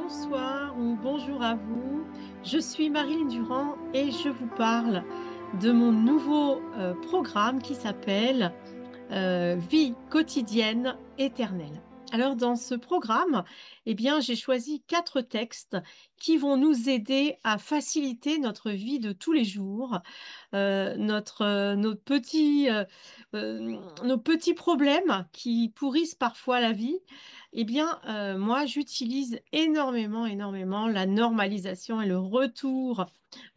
Bonsoir ou bonjour à vous. Je suis Marilyn Durand et je vous parle de mon nouveau programme qui s'appelle Vie quotidienne éternelle. Alors dans ce programme, eh bien, j'ai choisi 4 textes qui vont nous aider à faciliter notre vie de tous les jours, nos petits problèmes qui pourrissent parfois la vie. Eh bien, moi, j'utilise énormément la normalisation et le retour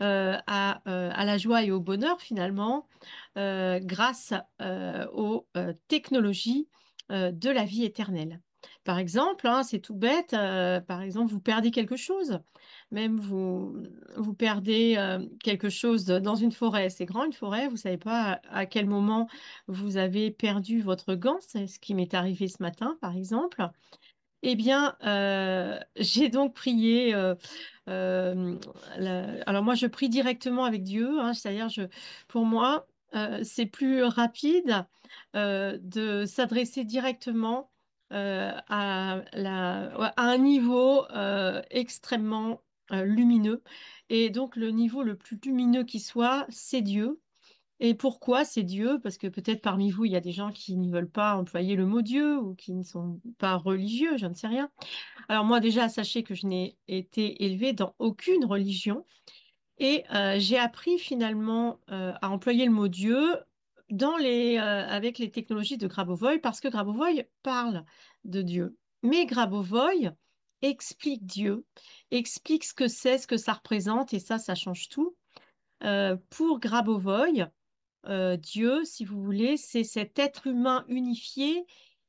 à la joie et au bonheur finalement grâce aux technologies de la vie éternelle. Par exemple, hein, c'est tout bête, par exemple, vous perdez quelque chose, même vous perdez quelque chose dans une forêt. C'est grand une forêt, vous savez pas à quel moment vous avez perdu votre gant, c'est ce qui m'est arrivé ce matin, par exemple. Eh bien, j'ai donc prié. Euh, alors moi, je prie directement avec Dieu, hein, c'est-à-dire, pour moi, c'est plus rapide de s'adresser directement à un niveau extrêmement lumineux. Et donc, le niveau le plus lumineux qui soit, c'est Dieu. Et pourquoi c'est Dieu? Parce que peut-être parmi vous, il y a des gens qui ne veulent pas employer le mot Dieu ou qui ne sont pas religieux, je ne sais rien. Alors moi déjà, sachez que je n'ai été élevée dans aucune religion et j'ai appris finalement à employer le mot Dieu avec les technologies de Grabovoi parce que Grabovoi parle de Dieu. Mais Grabovoi explique Dieu, explique ce que ça représente et ça change tout. Pour Grabovoi, Dieu, si vous voulez, c'est cet être humain unifié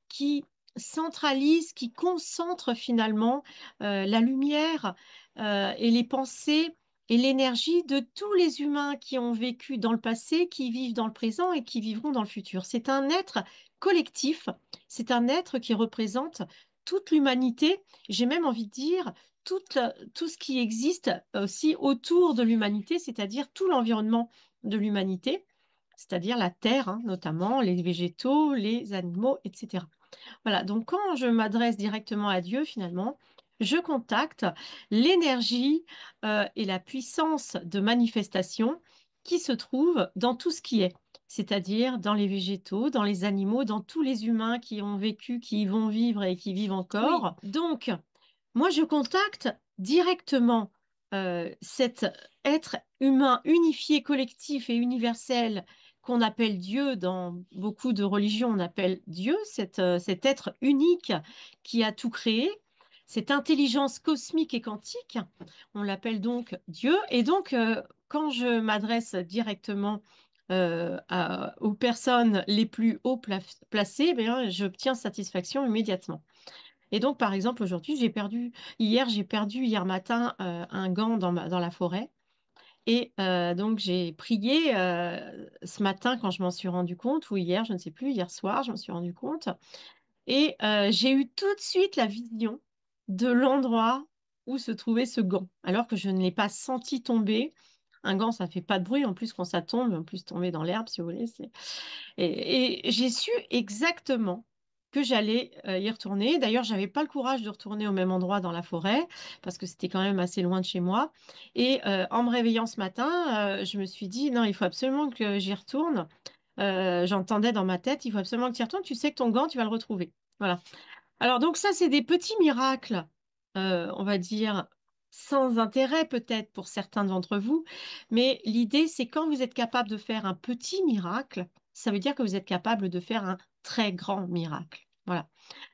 qui centralise, qui concentre finalement la lumière et les pensées et l'énergie de tous les humains qui ont vécu dans le passé, qui vivent dans le présent et qui vivront dans le futur. C'est un être collectif, c'est un être qui représente toute l'humanité, j'ai même envie de dire tout ce qui existe aussi autour de l'humanité, c'est-à-dire tout l'environnement de l'humanité, c'est-à-dire la terre, hein, notamment les végétaux, les animaux, etc. Voilà, donc quand je m'adresse directement à Dieu, finalement, je contacte l'énergie et la puissance de manifestation qui se trouve dans tout ce qui est, c'est-à-dire dans les végétaux, dans les animaux, dans tous les humains qui ont vécu, qui vont vivre et qui vivent encore. Oui, donc, moi, je contacte directement cet être humain unifié, collectif et universel qu'on appelle Dieu dans beaucoup de religions, on appelle Dieu, cet être unique qui a tout créé, cette intelligence cosmique et quantique, on l'appelle donc Dieu. Et donc, quand je m'adresse directement aux personnes les plus placées, eh bien, j'obtiens satisfaction immédiatement. Et donc, par exemple, j'ai perdu hier matin un gant dans la forêt. Et donc, j'ai prié ce matin quand je m'en suis rendu compte, ou hier, je ne sais plus, hier soir, je m'en suis rendu compte. Et j'ai eu tout de suite la vision de l'endroit où se trouvait ce gant, alors que je ne l'ai pas senti tomber. Un gant, ça fait pas de bruit, en plus quand ça tombe, en plus tomber dans l'herbe, si vous voulez. Et j'ai su exactement que j'allais y retourner. D'ailleurs, j'avais pas le courage de retourner au même endroit dans la forêt parce que c'était quand même assez loin de chez moi. Et en me réveillant ce matin, je me suis dit non, il faut absolument que j'y retourne. J'entendais dans ma tête, il faut absolument que tu y retournes. Tu sais que ton gant, tu vas le retrouver. Voilà. Alors donc ça, c'est des petits miracles, on va dire, sans intérêt peut-être pour certains d'entre vous, mais l'idée, c'est quand vous êtes capable de faire un petit miracle, ça veut dire que vous êtes capable de faire un très grand miracle. Voilà.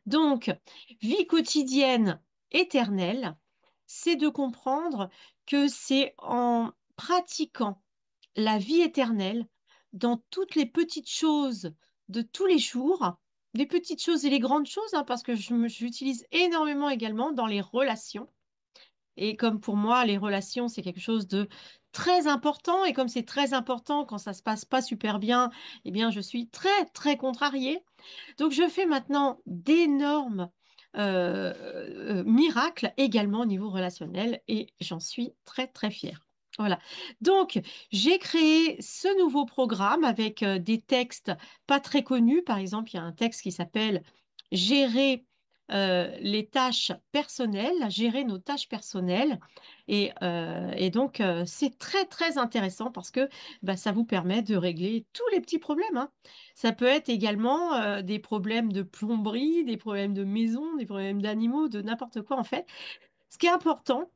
Donc, vie quotidienne éternelle, c'est de comprendre que c'est en pratiquant la vie éternelle dans toutes les petites choses de tous les jours, les petites choses et les grandes choses, hein, parce que j'utilise énormément également dans les relations. Et comme pour moi, les relations, c'est quelque chose de très important. Et comme c'est très important, quand ça se passe pas super bien, eh bien, je suis très contrariée. Donc, je fais maintenant d'énormes miracles également au niveau relationnel et j'en suis très fière. Voilà. Donc, j'ai créé ce nouveau programme avec des textes pas très connus. Par exemple, il y a un texte qui s'appelle Gérer. les tâches personnelles, à gérer nos tâches personnelles. Et donc, c'est très, très intéressant parce que bah, ça vous permet de régler tous les petits problèmes, hein. Ça peut être également des problèmes de plomberie, des problèmes de maison, des problèmes d'animaux, de n'importe quoi en fait. Ce qui est important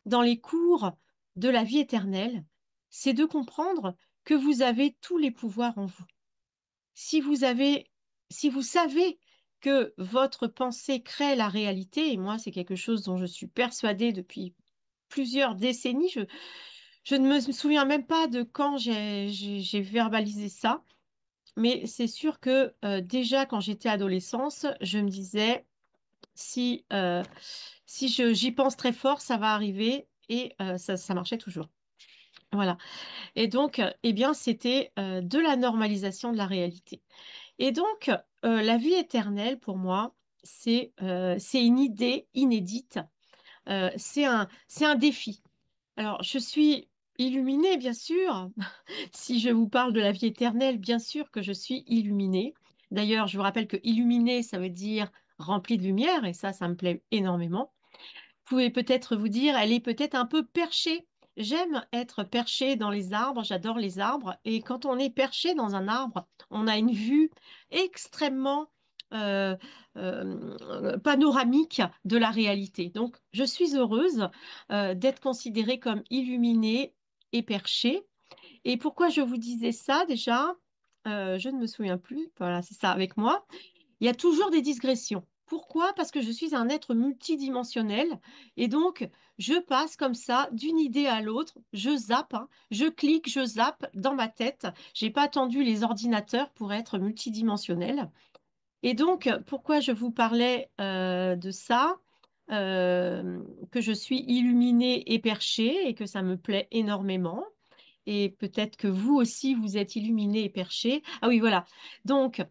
dans les cours de la vie éternelle, c'est de comprendre que vous avez tous les pouvoirs en vous. Si vous avez, si vous savez que votre pensée crée la réalité, et moi, c'est quelque chose dont je suis persuadée depuis plusieurs décennies, je ne me souviens même pas de quand j'ai verbalisé ça, mais c'est sûr que déjà quand j'étais adolescente, je me disais, si, j'y pense très fort, ça va arriver, et ça marchait toujours. Voilà. Et donc, eh bien, c'était de la normalisation de la réalité. Et donc, la vie éternelle, pour moi, c'est une idée inédite. C'est un défi. Alors, je suis illuminée, bien sûr. Si je vous parle de la vie éternelle, bien sûr que je suis illuminée. D'ailleurs, je vous rappelle que illuminée, ça veut dire rempli de lumière, et ça me plaît énormément. Pouvez peut-être vous dire, elle est peut-être un peu perchée. J'aime être perchée dans les arbres, j'adore les arbres. Et quand on est perché dans un arbre, on a une vue extrêmement euh, panoramique de la réalité. Donc, je suis heureuse d'être considérée comme illuminée et perchée. Et pourquoi je vous disais ça déjà? Je ne me souviens plus. Voilà, c'est ça avec moi. Il y a toujours des digressions. Pourquoi? Parce que je suis un être multidimensionnel et donc je passe comme ça d'une idée à l'autre, je zappe, hein, je clique, je zappe dans ma tête. J'ai pas attendu les ordinateurs pour être multidimensionnel. Et donc, pourquoi je vous parlais de ça, que je suis illuminée et perchée et que ça me plaît énormément? Et peut-être que vous aussi, vous êtes illuminé et perché. Ah oui, voilà. Donc,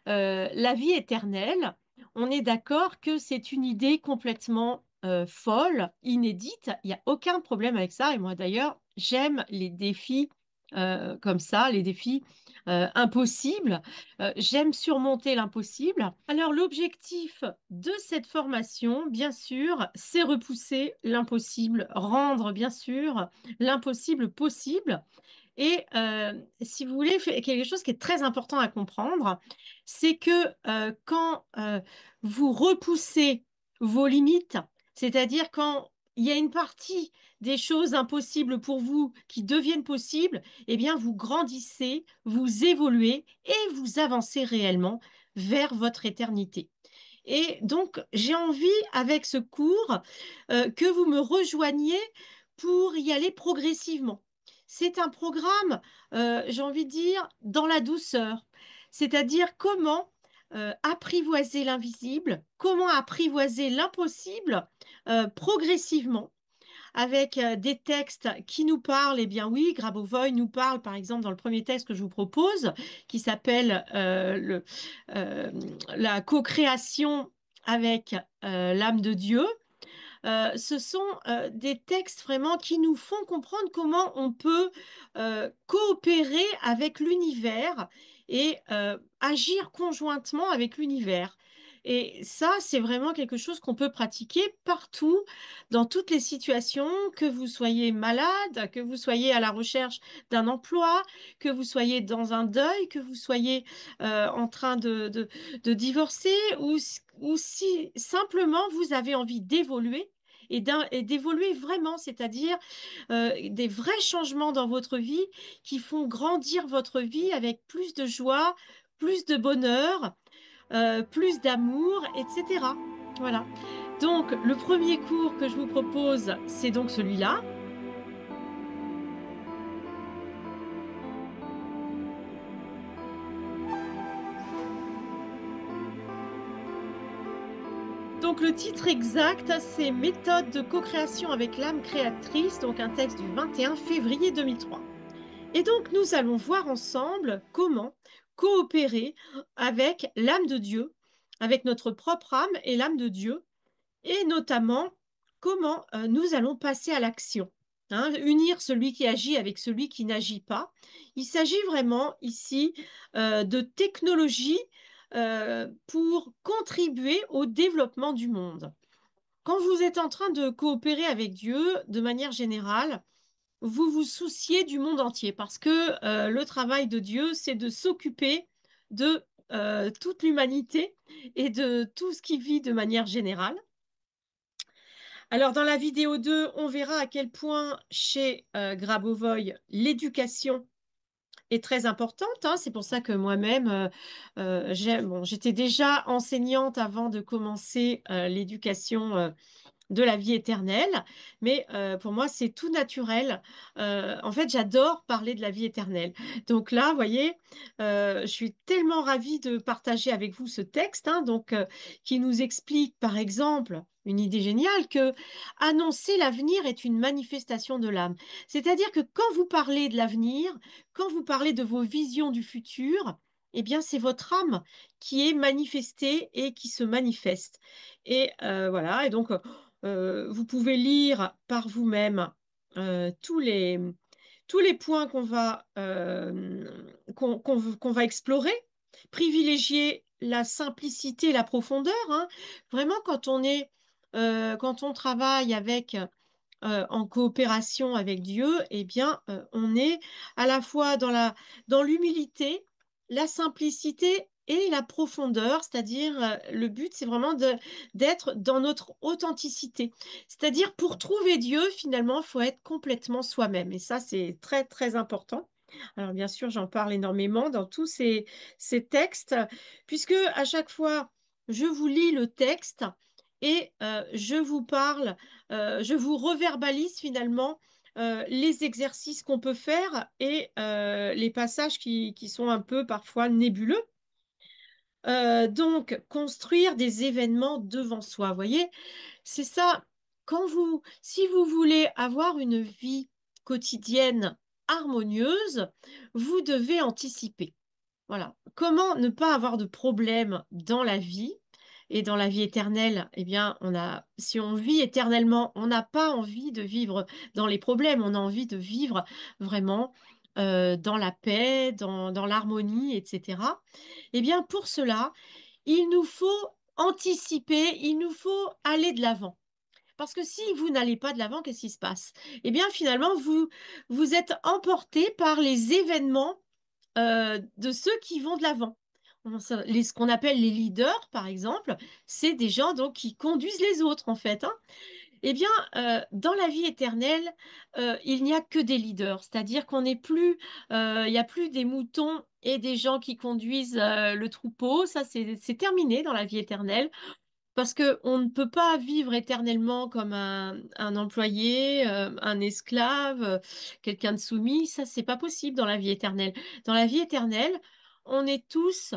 la vie éternelle, on est d'accord que c'est une idée complètement folle, inédite. Il n'y a aucun problème avec ça. Et moi, d'ailleurs, j'aime les défis comme ça, les défis impossibles. J'aime surmonter l'impossible. Alors, l'objectif de cette formation, bien sûr, c'est repousser l'impossible, rendre, bien sûr, l'impossible possible. Et si vous voulez, quelque chose qui est très important à comprendre, c'est que quand vous repoussez vos limites, c'est-à-dire quand il y a une partie des choses impossibles pour vous qui deviennent possibles, eh bien, vous grandissez, vous évoluez et vous avancez réellement vers votre éternité. Et donc, j'ai envie, avec ce cours, que vous me rejoigniez pour y aller progressivement. C'est un programme, j'ai envie de dire, dans la douceur, c'est-à-dire comment apprivoiser l'invisible, comment apprivoiser l'impossible progressivement avec des textes qui nous parlent. Eh bien oui, Grabovoi nous parle, par exemple, dans le premier texte que je vous propose, qui s'appelle euh, la co-création avec l'âme de Dieu. Ce sont des textes vraiment qui nous font comprendre comment on peut coopérer avec l'univers et agir conjointement avec l'univers. Et ça, c'est vraiment quelque chose qu'on peut pratiquer partout, dans toutes les situations, que vous soyez malade, que vous soyez à la recherche d'un emploi, que vous soyez dans un deuil, que vous soyez en train de divorcer, ou si simplement vous avez envie d'évoluer et d'évoluer vraiment, c'est-à-dire des vrais changements dans votre vie qui font grandir votre vie avec plus de joie, plus de bonheur, plus d'amour, etc. Voilà. Donc, le premier cours que je vous propose, c'est donc celui-là. Donc, le titre exact, c'est Méthode de co-création avec l'âme créatrice, donc un texte du 21 février 2003. Et donc, nous allons voir ensemble comment coopérer avec l'âme de Dieu, avec notre propre âme et l'âme de Dieu, et notamment comment nous allons passer à l'action. Hein, unir celui qui agit avec celui qui n'agit pas. Il s'agit vraiment ici de technologie pour contribuer au développement du monde. Quand vous êtes en train de coopérer avec Dieu, de manière générale, vous vous souciez du monde entier parce que le travail de Dieu, c'est de s'occuper de toute l'humanité et de tout ce qui vit de manière générale. Alors, dans la vidéo 2, on verra à quel point chez Grabovoi, l'éducation est très importante, hein. C'est pour ça que moi-même, bon, j'étais déjà enseignante avant de commencer l'éducation de la vie éternelle, mais pour moi, c'est tout naturel. En fait, j'adore parler de la vie éternelle. Donc là, vous voyez, je suis tellement ravie de partager avec vous ce texte, hein, donc, qui nous explique, par exemple, une idée géniale, que annoncer l'avenir est une manifestation de l'âme. C'est-à-dire que quand vous parlez de l'avenir, quand vous parlez de vos visions du futur, eh bien, c'est votre âme qui est manifestée et qui se manifeste. Et voilà, et donc vous pouvez lire par vous-même tous les points qu'on va explorer, privilégier la simplicité et la profondeur, hein. Vraiment, quand on travaille en coopération avec Dieu, eh bien, on est à la fois dans l'humilité, la simplicité et la profondeur, c'est-à-dire le but, c'est vraiment d'être dans notre authenticité. C'est-à-dire pour trouver Dieu, finalement, il faut être complètement soi-même. Et ça, c'est très, très important. Alors, bien sûr, j'en parle énormément dans tous ces textes, puisque à chaque fois, je vous lis le texte et je vous parle je vous reverbalise finalement les exercices qu'on peut faire et les passages qui sont un peu parfois nébuleux. Donc, construire des événements devant soi, vous voyez, c'est ça. Si vous voulez avoir une vie quotidienne harmonieuse, vous devez anticiper. Voilà. Comment ne pas avoir de problème dans la vie et dans la vie éternelle? Eh bien, si on vit éternellement, on n'a pas envie de vivre dans les problèmes, on a envie de vivre vraiment dans la paix, dans l'harmonie, etc. Eh bien, pour cela, il nous faut anticiper, il nous faut aller de l'avant. Parce que si vous n'allez pas de l'avant, qu'est-ce qui se passe? Eh bien, finalement, vous êtes emporté par les événements de ceux qui vont de l'avant. Ce qu'on appelle les leaders, par exemple, c'est des gens donc qui conduisent les autres, en fait, hein. Eh bien, dans la vie éternelle, il n'y a que des leaders, c'est-à-dire qu'on n'est plus, il n'y a plus des moutons et des gens qui conduisent le troupeau. Ça, c'est terminé dans la vie éternelle. Parce qu'on ne peut pas vivre éternellement comme un employé, un esclave, quelqu'un de soumis. Ça, c'est pas possible dans la vie éternelle. Dans la vie éternelle, on est tous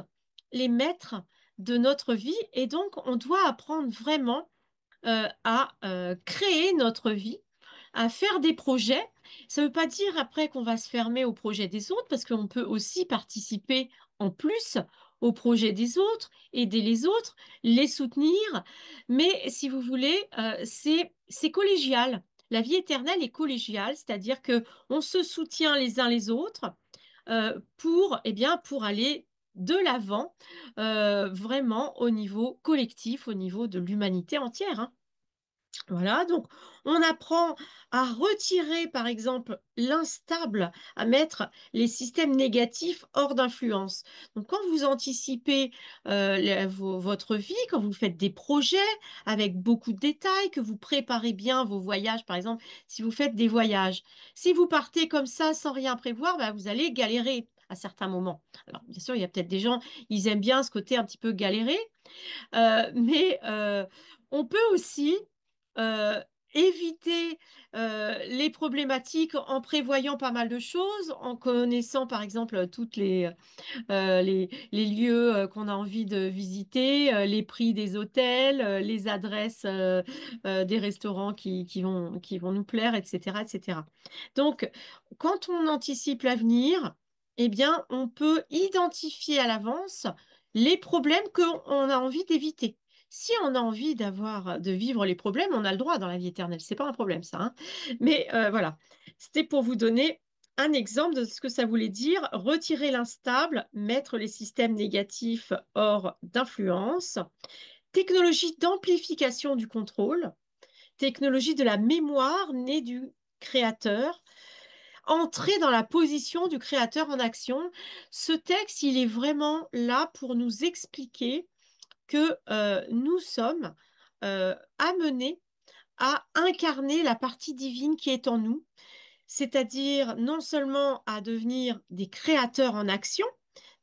les maîtres de notre vie et donc on doit apprendre vraiment à créer notre vie, à faire des projets. Ça ne veut pas dire après qu'on va se fermer au projet des autres, parce qu'on peut aussi participer en plus au projet des autres, aider les autres, les soutenir. Mais si vous voulez, c'est collégial. La vie éternelle est collégiale, c'est-à-dire que on se soutient les uns les autres eh bien, pour aller de l'avant, vraiment au niveau collectif, au niveau de l'humanité entière, hein. Voilà, donc on apprend à retirer, par exemple, l'instable, à mettre les systèmes négatifs hors d'influence. Donc quand vous anticipez votre vie, quand vous faites des projets avec beaucoup de détails, que vous préparez bien vos voyages, par exemple, si vous faites des voyages, si vous partez comme ça sans rien prévoir, bah, vous allez galérer à certains moments. Alors bien sûr, il y a peut-être des gens, ils aiment bien ce côté un petit peu galérer, mais on peut aussi euh, éviter les problématiques en prévoyant pas mal de choses, en connaissant par exemple toutes les lieux qu'on a envie de visiter, les prix des hôtels, les adresses des restaurants qui vont nous plaire, etc., etc. Donc, quand on anticipe l'avenir, eh bien, on peut identifier à l'avance les problèmes qu'on a envie d'éviter. Si on a envie de vivre les problèmes, on a le droit dans la vie éternelle. C'est pas un problème, ça, hein. Mais voilà, c'était pour vous donner un exemple de ce que ça voulait dire, retirer l'instable, mettre les systèmes négatifs hors d'influence, technologie d'amplification du contrôle, technologie de la mémoire née du créateur, entrer dans la position du créateur en action. Ce texte, il est vraiment là pour nous expliquer que nous sommes amenés à incarner la partie divine qui est en nous, c'est-à-dire non seulement à devenir des créateurs en action,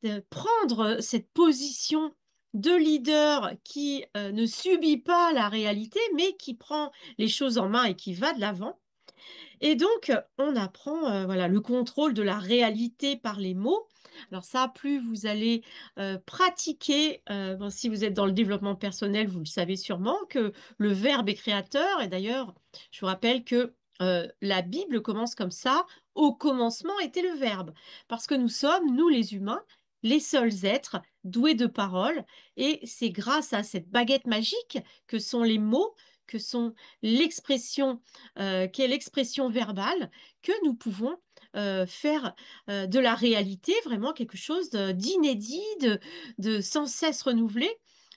de prendre cette position de leader qui ne subit pas la réalité, mais qui prend les choses en main et qui va de l'avant. Et donc, on apprend voilà, le contrôle de la réalité par les mots. Alors ça, plus vous allez pratiquer, bon, si vous êtes dans le développement personnel, vous le savez sûrement, que le verbe est créateur. Et d'ailleurs, je vous rappelle que la Bible commence comme ça. Au commencement était le verbe. Parce que nous sommes, nous les humains, les seuls êtres doués de parole. Et c'est grâce à cette baguette magique que sont les mots, que sont l'expression qui est l'expression verbale, que nous pouvons faire de la réalité vraiment quelque chose d'inédit, de sans cesse renouvelé.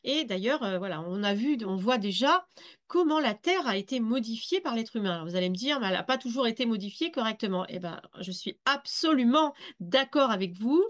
Et d'ailleurs, voilà, on a vu, on voit déjà comment la Terre a été modifiée par l'être humain. Alors, vous allez me dire, mais elle n'a pas toujours été modifiée correctement. Eh ben, je suis absolument d'accord avec vous.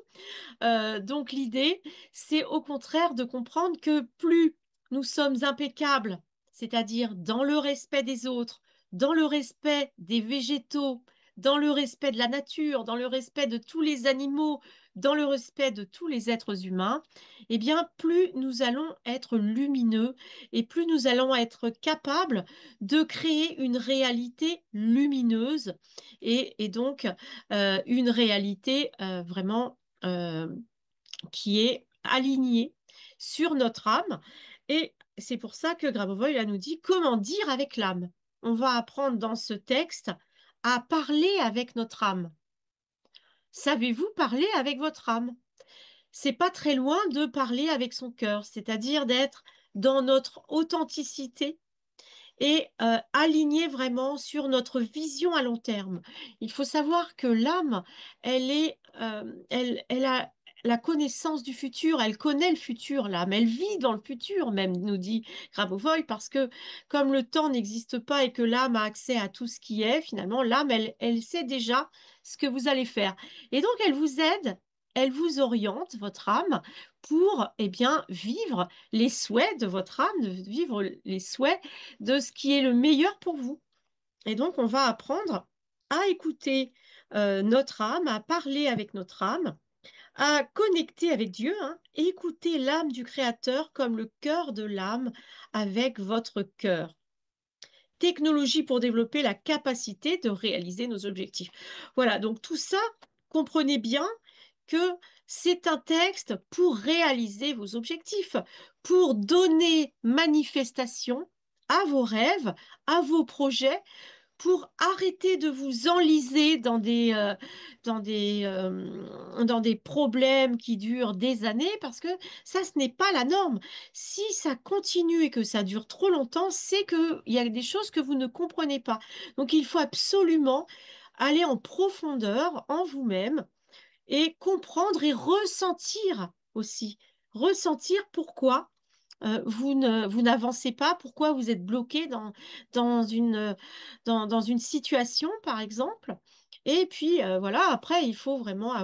Donc l'idée, c'est au contraire de comprendre que plus nous sommes impeccables, c'est-à-dire dans le respect des autres, dans le respect des végétaux, dans le respect de la nature, dans le respect de tous les animaux, dans le respect de tous les êtres humains, eh bien, plus nous allons être lumineux et plus nous allons être capables de créer une réalité lumineuse et donc une réalité vraiment qui est aligné sur notre âme. Et c'est pour ça que Grabovoi là, nous dit comment dire avec l'âme. On va apprendre dans ce texte à parler avec notre âme. Savez-vous parler avec votre âme? C'est pas très loin de parler avec son cœur, c'est-à-dire d'être dans notre authenticité et aligné vraiment sur notre vision à long terme. Il faut savoir que l'âme, elle a la connaissance du futur, elle connaît le futur, l'âme, elle vit dans le futur même, nous dit Grabovoi, parce que comme le temps n'existe pas et que l'âme a accès à tout ce qui est, finalement, l'âme, elle sait déjà ce que vous allez faire. Et donc, elle vous aide, elle vous oriente, votre âme, pour, eh bien, vivre les souhaits de votre âme, de vivre les souhaits de ce qui est le meilleur pour vous. Et donc, on va apprendre à écouter notre âme, à parler avec notre âme, à connecter avec Dieu, hein, et écouter l'âme du Créateur comme le cœur de l'âme avec votre cœur. Technologie pour développer la capacité de réaliser nos objectifs. Voilà, donc tout ça, comprenez bien que c'est un texte pour réaliser vos objectifs, pour donner manifestation à vos rêves, à vos projets, pour arrêter de vous enliser dans des problèmes qui durent des années, parce que ça, ce n'est pas la norme. Si ça continue et que ça dure trop longtemps, c'est qu'il y a des choses que vous ne comprenez pas. Donc, il faut absolument aller en profondeur en vous-même et comprendre et ressentir aussi. Ressentir pourquoi vous n'avancez pas, pourquoi vous êtes bloqué dans dans une situation, par exemple. Et puis, voilà, après, il faut vraiment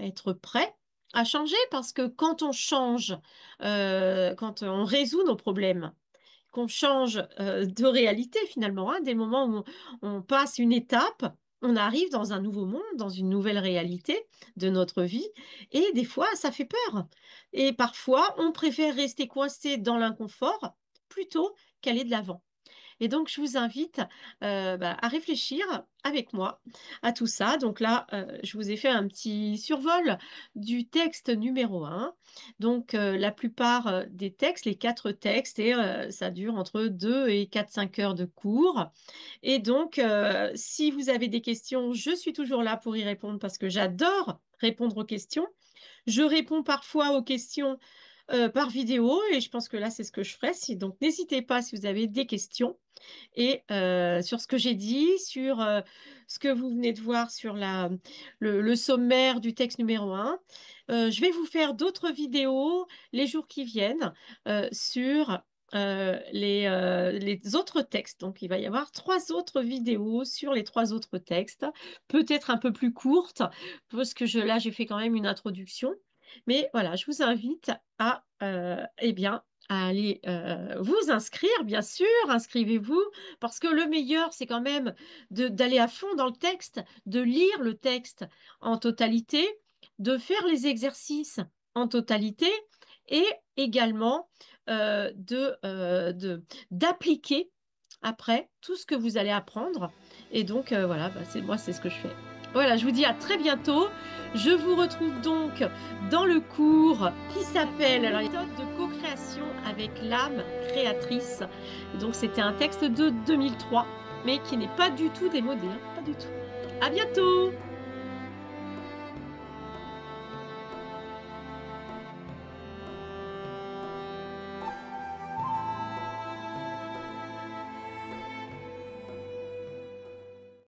être prêt à changer parce que quand on change, quand on résout nos problèmes, qu'on change de réalité finalement, hein, des moments où on passe une étape, on arrive dans un nouveau monde, dans une nouvelle réalité de notre vie, et des fois, ça fait peur. Et parfois, on préfère rester coincé dans l'inconfort plutôt qu'aller de l'avant. Et donc, je vous invite à réfléchir avec moi à tout ça. Donc là, je vous ai fait un petit survol du texte numéro un. Donc, la plupart des textes, les quatre textes, et ça dure entre 2 et 4-5 heures de cours. Et donc, si vous avez des questions, je suis toujours là pour y répondre parce que j'adore répondre aux questions. Je réponds parfois aux questions par vidéo et je pense que là, c'est ce que je ferai. Donc, n'hésitez pas si vous avez des questions et sur ce que j'ai dit, sur ce que vous venez de voir sur le sommaire du texte numéro un. Je vais vous faire d'autres vidéos les jours qui viennent sur les autres textes. Donc, il va y avoir 3 autres vidéos sur les 3 autres textes, peut-être un peu plus courtes, parce que là, j'ai fait quand même une introduction. Mais voilà, je vous invite à, eh bien, à aller vous inscrire, bien sûr, inscrivez-vous, parce que le meilleur, c'est quand même d'aller à fond dans le texte, de lire le texte en totalité, de faire les exercices en totalité et également d'appliquer après tout ce que vous allez apprendre. Et donc, voilà, bah, moi, c'est ce que je fais. Voilà, je vous dis à très bientôt. Je vous retrouve donc dans le cours qui s'appelle la méthode de co-création avec l'âme créatrice. Donc, c'était un texte de 2003, mais qui n'est pas du tout démodé, hein, pas du tout. À bientôt!